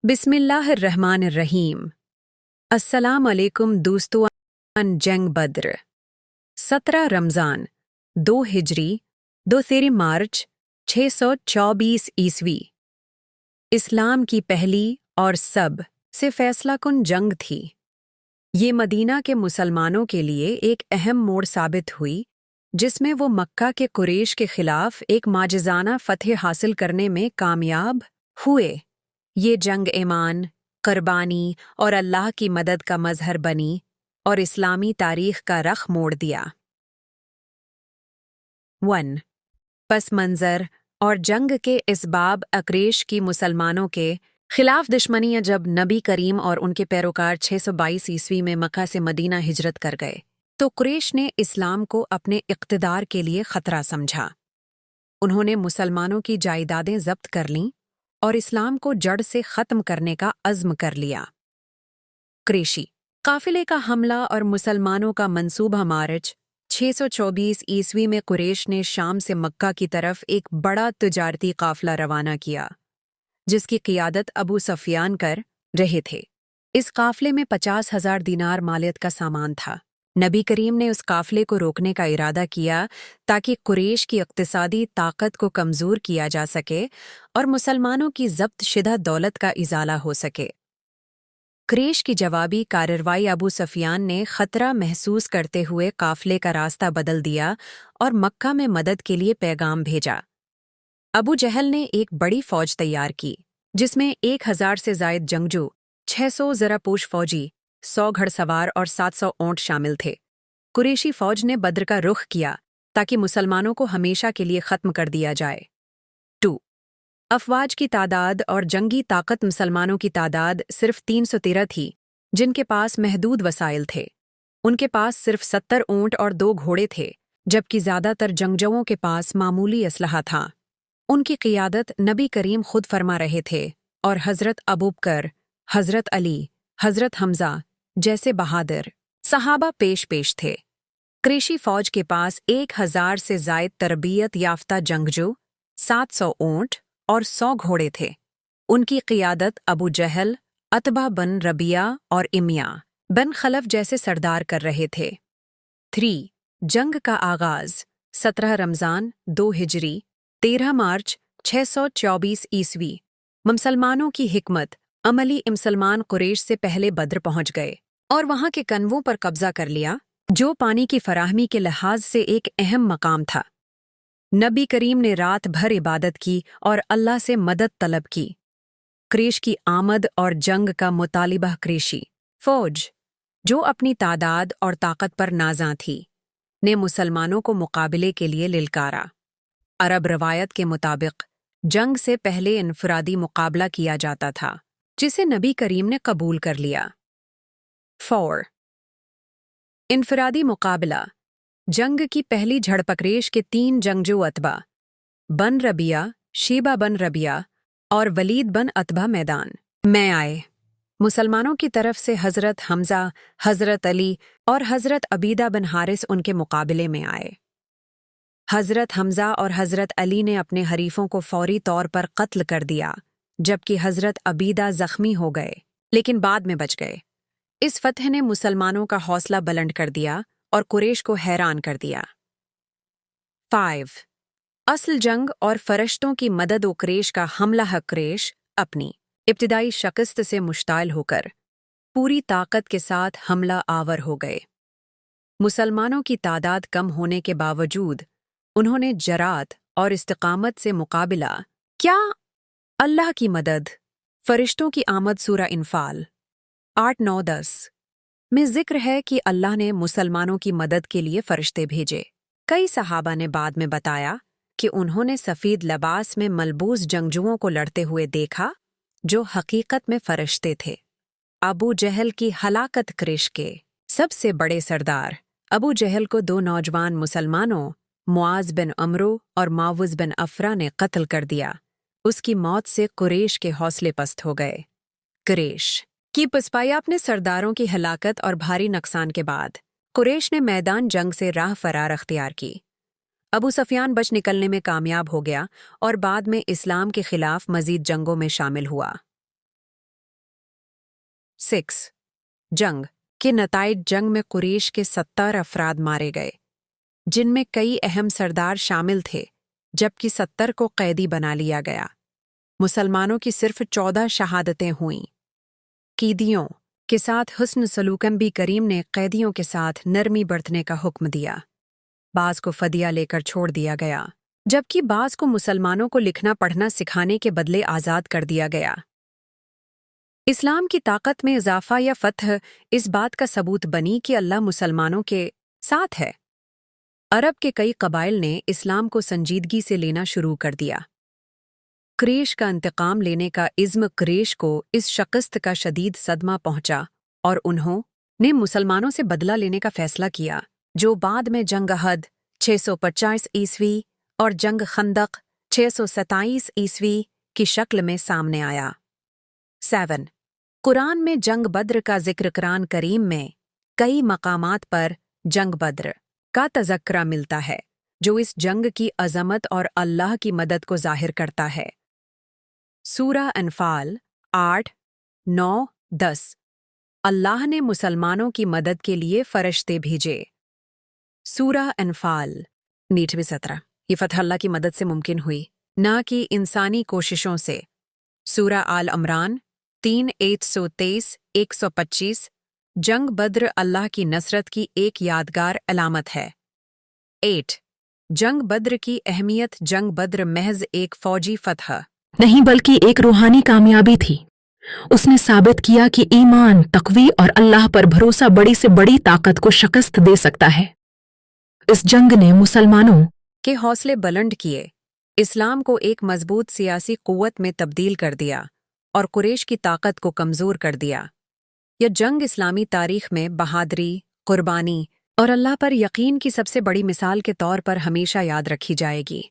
बिस्मिल्लाहिर्रहमानिर्रहीम। अस्सलाम अलैकुम दोस्तों। जंग बद्र 17 रमज़ान 2 हिजरी 2 मार्च 624 ईस्वी। इस्लाम की पहली और सब से फैसलाकुन जंग थी। ये मदीना के मुसलमानों के लिए एक अहम मोड़ साबित हुई, जिसमें वो मक्का के कुरैश के खिलाफ एक माजिज़ाना फतह हासिल करने में कामयाब हुए। ये जंग ईमान, कुर्बानी और अल्लाह की मदद का मजहर बनी और इस्लामी तारीख का रख मोड़ दिया। 1. पस मंज़र और जंग के इसबाब। कुरैश की मुसलमानों के खिलाफ दुश्मनी। जब नबी करीम और उनके पैरोकार 622 ईस्वी में मक्का से मदीना हिजरत कर गए तो कुरैश ने इस्लाम को अपने इक़्तिदार के लिए खतरा समझा। उन्होंने मुसलमानों की जायदादें जब्त कर लीं और इस्लाम को जड़ से ख़त्म करने का अज़्म कर लिया। कुरैशी काफ़िले का हमला और मुसलमानों का मंसूबा। मार्च 624 ईस्वी में कुरैश ने शाम से मक्का की तरफ एक बड़ा तिजारती काफ़िला रवाना किया, जिसकी क़ियादत अबू सफियान कर रहे थे। इस काफ़िले में 50,000 दीनार मालियत का सामान था। नबी करीम ने उस काफ़िले को रोकने का इरादा किया ताकि कुरैश की इक़्तिसादी ताकत को कमज़ोर किया जा सके और मुसलमानों की ज़ब्त शुदा दौलत का इज़ाला हो सके। कुरैश की जवाबी कार्रवाई। अबू सफियान ने ख़तरा महसूस करते हुए काफ़िले का रास्ता बदल दिया और मक्का में मदद के लिए पैगाम भेजा। अबू जहल ने एक बड़ी फ़ौज तैयार की, जिसमें 1000 से ज़ायद जंगजू, 600 ज़रापोश फ़ौजी, 100 घड़सवार और 700 ऊँट शामिल थे। कुरैशी फ़ौज ने बद्र का रुख किया ताकि मुसलमानों को हमेशा के लिए ख़त्म कर दिया जाए। 2. अफ़वाज की तादाद और जंगी ताकत। मुसलमानों की तादाद सिर्फ 313 थी, जिनके पास महदूद वसाइल थे। उनके पास सिर्फ 70 ऊँट और 2 घोड़े थे, जबकि ज़्यादातर जंगजुओं के पास मामूली असलहा था। उनकी क़ियादत नबी करीम खुद फरमा रहे थे और हज़रत अबू बकर, हज़रत अली, हज़रत हमज़ा जैसे बहादुर सहाबा पेश थे। कुरैशी फ़ौज के पास 1000 से ज़ायद तरबियत याफ्ता जंगजू, 700 ऊँट और 100 घोड़े थे। उनकी क़ियादत अबू जहल, अतबा बन रबिया और इमिया बन खलफ जैसे सरदार कर रहे थे। 3. जंग का आगाज़ 17 रमज़ान 2 हिजरी 13 मार्च 624 ईस्वी। मुसलमानों की हिकमत अमली। मुसलमान कुरैश से पहले बद्र पहुंच गए और वहां के कन्वों पर कब्जा कर लिया, जो पानी की फराहमी के लिहाज से एक अहम मकाम था। नबी करीम ने रात भर इबादत की और अल्लाह से मदद तलब की। कुरैश की आमद और जंग का मुतालिबा। कुरैशी फ़ौज, जो अपनी तादाद और ताकत पर नाज़ा थी, ने मुसलमानों को मुकाबले के लिए लिलकारा। अरब रवायत के मुताबिक जंग से पहले इनफरादी मुकाबला किया जाता था, जिसे नबी करीम ने कबूल कर लिया। 4. इनफरादी मुकाबला। जंग की पहली झड़प कुरैश के 3 जंगजू अतबा बन रबिया, शेबा बन रबिया और वलीद बन अतबा मैदान में आए। मुसलमानों की तरफ से हज़रत हमज़ा, हज़रत अली और हज़रत अबीदा बिन हारिस उनके मुकाबले में आए। हज़रत हमज़ा और हज़रत अली ने अपने हरीफों को फौरी तौर पर कत्ल कर दिया, जबकि हज़रत अबीदा ज़ख्मी हो गए, लेकिन बाद में बच गए। इस फतह ने मुसलमानों का हौसला बुलंद कर दिया और कुरैश को हैरान कर दिया। 5. असल जंग और फरिश्तों की मदद। कुरैश का हमला। कुरैश अपनी इब्तिदाई शिकस्त से मुश्ताल होकर पूरी ताकत के साथ हमला आवर हो गए। मुसलमानों की तादाद कम होने के बावजूद उन्होंने जरात और इस्तिकामत से मुकाबला क्या। अल्लाह की मदद। फरिश्तों की आमद। सूरा इन्फाल 8-9-10 में जिक्र है कि अल्लाह ने मुसलमानों की मदद के लिए फरिश्ते भेजे। कई सहाबा ने बाद में बताया कि उन्होंने सफ़ेद लिबास में मलबूस जंगजुओं को लड़ते हुए देखा, जो हकीकत में फरिश्ते थे। अबू जहल की हलाकत। कुरैश के सबसे बड़े सरदार अबू जहल को 2 नौजवान मुसलमानों, मुआज़ बिन अमरो और मावुज़ बिन अफ़रा ने कत्ल कर दिया। उसकी मौत से कुरैश के हौसले पस्त हो गए। कुरैश की पसपाई। अपने सरदारों की हलाकत और भारी नुकसान के बाद कुरैश ने मैदान जंग से राह फरार अख्तियार की। अबू सफियान बच निकलने में कामयाब हो गया और बाद में इस्लाम के खिलाफ मज़ीद जंगों में शामिल हुआ। 6 जंग के नताइज जंग में कुरैश के 70 अफराद मारे गए, जिनमें कई अहम सरदार शामिल थे, जबकि 70 को कैदी बना लिया गया। मुसलमानों की सिर्फ 14 शहादतें हुईं। कीदियों के साथ हुस्न सलूकन भी करीम ने कैदियों के साथ नरमी बरतने का हुक्म दिया। बाज को फदिया लेकर छोड़ दिया गया, जबकि बाज को मुसलमानों को लिखना पढ़ना सिखाने के बदले आज़ाद कर दिया गया। इस्लाम की ताकत में इजाफा या फतह इस बात का सबूत बनी कि अल्लाह मुसलमानों के साथ है। अरब के कई कबाइल ने इस्लाम को संजीदगी से लेना शुरू कर दिया। कुरैश का इंतकाम लेने का इज़्म कुरैश को इस शिकस्त का शदीद सदमा पहुंचा और उन्होंने मुसलमानों से बदला लेने का फैसला किया, जो बाद में जंग अहद 650 ईस्वी और जंग खंदक 627 ईस्वी की शक्ल में सामने आया। 7 कुरान में जंग बद्र का जिक्र कुरान करीम में कई मकामात पर जंग बद्र का तज़क्रा मिलता है, जो इस जंग की अज़मत और अल्लाह की मदद को ज़ाहिर करता है। सूरा अनफाल 8, 9, 10 अल्लाह ने मुसलमानों की मदद के लिए फरिश्ते भेजे। सूरा अनफाल 17 ये फतह अल्लाह की मदद से मुमकिन हुई, ना कि इंसानी कोशिशों से। सूरा आल अमरान 3, 123, 125 जंग बद्र अल्लाह की नसरत की एक यादगार अलामत है। 8 जंग बद्र की अहमियत जंग बद्र महज एक फौजी फतह नहीं बल्कि एक रूहानी कामयाबी थी। उसने साबित किया कि ईमान, तक़वी और अल्लाह पर भरोसा बड़ी से बड़ी ताकत को शिकस्त दे सकता है। इस जंग ने मुसलमानों के हौसले बुलंद किए, इस्लाम को एक मजबूत सियासी कुव्वत में तब्दील कर दिया और कुरैश की ताकत को कमज़ोर कर दिया। यह जंग इस्लामी तारीख में बहादुरी, कुर्बानी और अल्लाह पर यकीन की सबसे बड़ी मिसाल के तौर पर हमेशा याद रखी जाएगी।